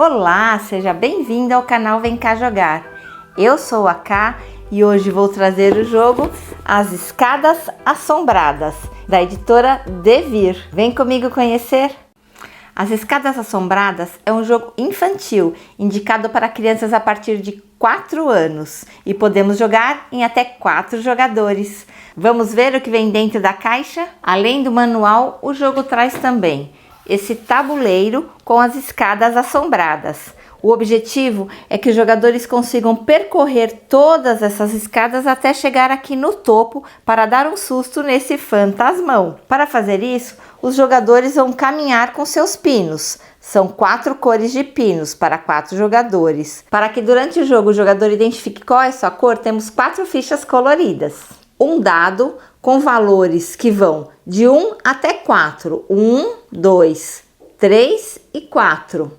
Olá, seja bem-vindo ao canal Vem Cá Jogar. Eu sou a Ká e hoje vou trazer o jogo As Escadas Assombradas, da editora Devir. Vem comigo conhecer? As Escadas Assombradas é um jogo infantil, indicado para crianças a partir de 4 anos e podemos jogar em até 4 jogadores. Vamos ver o que vem dentro da caixa? Além do manual, o jogo traz também esse tabuleiro com as escadas assombradas. O objetivo é que os jogadores consigam percorrer todas essas escadas até chegar aqui no topo para dar um susto nesse fantasmão. Para fazer isso, os jogadores vão caminhar com seus pinos. São 4 cores de pinos para 4 jogadores. Para que durante o jogo o jogador identifique qual é sua cor, temos 4 fichas coloridas. Um dado com valores que vão de 1 até 4. 1, 2, 3 e 4.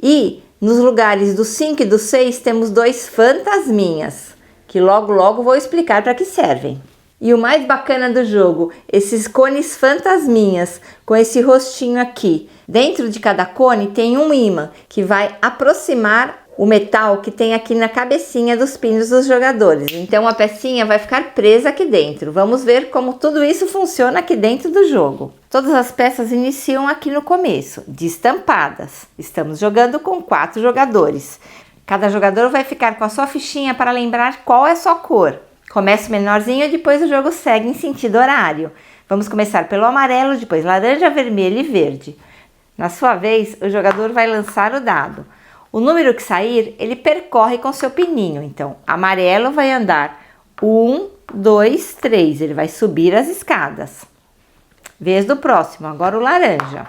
E nos lugares do 5 e do 6 temos 2 fantasminhas, que logo vou explicar para que servem. E o mais bacana do jogo, esses cones fantasminhas com esse rostinho aqui. Dentro de cada cone tem um ímã que vai aproximar o metal que tem aqui na cabecinha dos pinos dos jogadores. Então a pecinha vai ficar presa aqui dentro. Vamos ver como tudo isso funciona aqui dentro do jogo. Todas as peças iniciam aqui no começo, destampadas. Estamos jogando com 4 jogadores. Cada jogador vai ficar com a sua fichinha para lembrar qual é a sua cor. Começa menorzinho e depois o jogo segue em sentido horário. Vamos começar pelo amarelo, depois laranja, vermelho e verde. Na sua vez, o jogador vai lançar o dado. O número que sair, ele percorre com seu pininho. Então, amarelo vai andar 1, 2, 3. Ele vai subir as escadas. Vez do próximo, agora o laranja.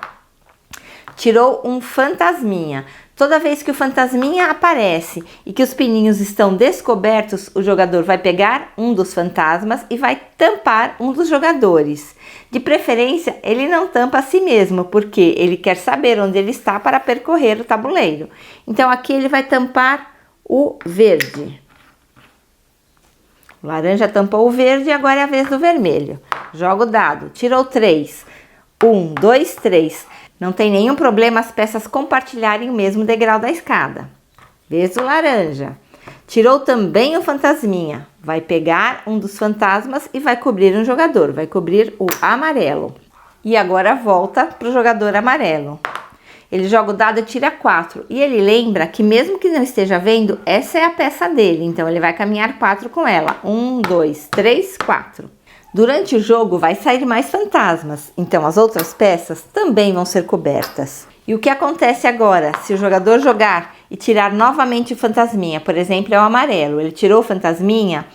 Tirou um fantasminha. Toda vez que o fantasminha aparece e que os pininhos estão descobertos, o jogador vai pegar um dos fantasmas e vai tampar um dos jogadores. De preferência, ele não tampa a si mesmo, porque ele quer saber onde ele está para percorrer o tabuleiro. Então aqui ele vai tampar o verde. O laranja tampou o verde e agora é a vez do vermelho. Joga o dado, tirou 3. 1, 2, 3. Não tem nenhum problema as peças compartilharem o mesmo degrau da escada. Vez do laranja. Tirou também o fantasminha. Vai pegar um dos fantasmas e vai cobrir um jogador. Vai cobrir o amarelo. E agora volta para o jogador amarelo. Ele joga o dado e tira 4. E ele lembra que mesmo que não esteja vendo, essa é a peça dele. Então ele vai caminhar 4 com ela. 1, 2, 3, 4. Durante o jogo vai sair mais fantasmas, então as outras peças também vão ser cobertas. E o que acontece agora, se o jogador jogar e tirar novamente o fantasminha, por exemplo, é o amarelo, ele tirou o fantasminha,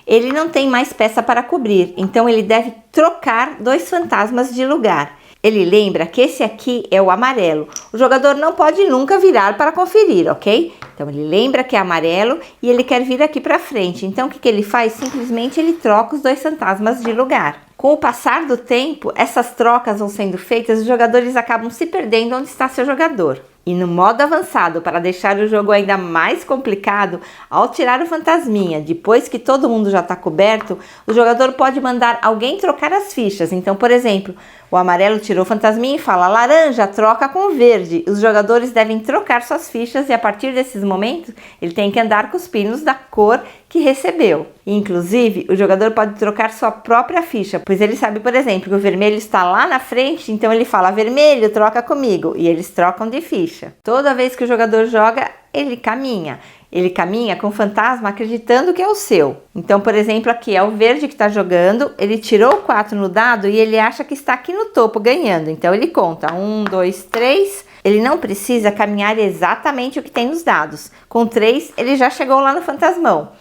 ele não tem mais peça para cobrir, então ele deve trocar 2 fantasmas de lugar. Ele lembra que esse aqui é o amarelo. O jogador não pode nunca virar para conferir, ok? Então ele lembra que é amarelo e ele quer vir aqui para frente. Então o que ele faz? Simplesmente ele troca os 2 fantasmas de lugar. Com o passar do tempo, essas trocas vão sendo feitas e os jogadores acabam se perdendo onde está seu jogador. E no modo avançado, para deixar o jogo ainda mais complicado, ao tirar o fantasminha, depois que todo mundo já está coberto, o jogador pode mandar alguém trocar as fichas. Então, por exemplo, o amarelo tirou o fantasminha e fala: laranja, troca com o verde. Os jogadores devem trocar suas fichas e a partir desses momentos, ele tem que andar com os pinos da cor que recebeu. Inclusive, o jogador pode trocar sua própria ficha, pois ele sabe, por exemplo, que o vermelho está lá na frente, então ele fala: vermelho, troca comigo, e eles trocam de ficha. Toda vez que o jogador joga, ele caminha. Ele caminha com o fantasma acreditando que é o seu. Então, por exemplo, aqui é o verde que está jogando, ele tirou 4 no dado e ele acha que está aqui no topo ganhando. Então ele conta 1, 2, 3. Ele não precisa caminhar exatamente o que tem nos dados. Com 3, ele já chegou lá no fantasmão.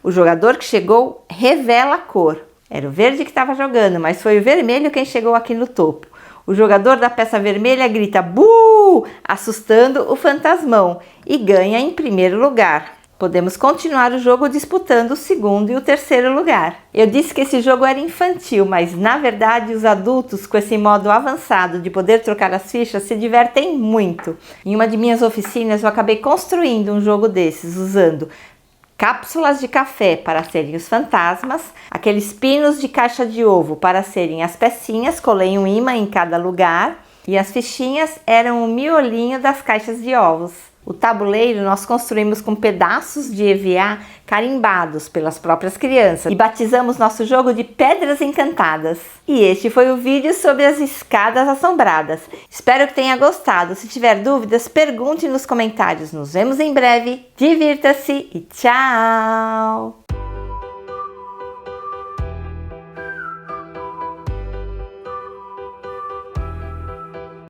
O jogador que chegou revela a cor. Era o verde que estava jogando, mas foi o vermelho quem chegou aqui no topo. O jogador da peça vermelha grita "Buuu!", assustando o fantasmão e ganha em primeiro lugar. Podemos continuar o jogo disputando o segundo e o terceiro lugar. Eu disse que esse jogo era infantil, mas na verdade os adultos com esse modo avançado de poder trocar as fichas se divertem muito. Em uma de minhas oficinas eu acabei construindo um jogo desses usando cápsulas de café para serem os fantasmas, aqueles pinos de caixa de ovo para serem as pecinhas, colei um ímã em cada lugar, E as fichinhas eram o miolinho das caixas de ovos. O tabuleiro nós construímos com pedaços de EVA carimbados pelas próprias crianças e batizamos nosso jogo de Pedras Encantadas. E este foi o vídeo sobre as escadas assombradas. Espero que tenha gostado. Se tiver dúvidas, pergunte nos comentários. Nos vemos em breve. Divirta-se e tchau!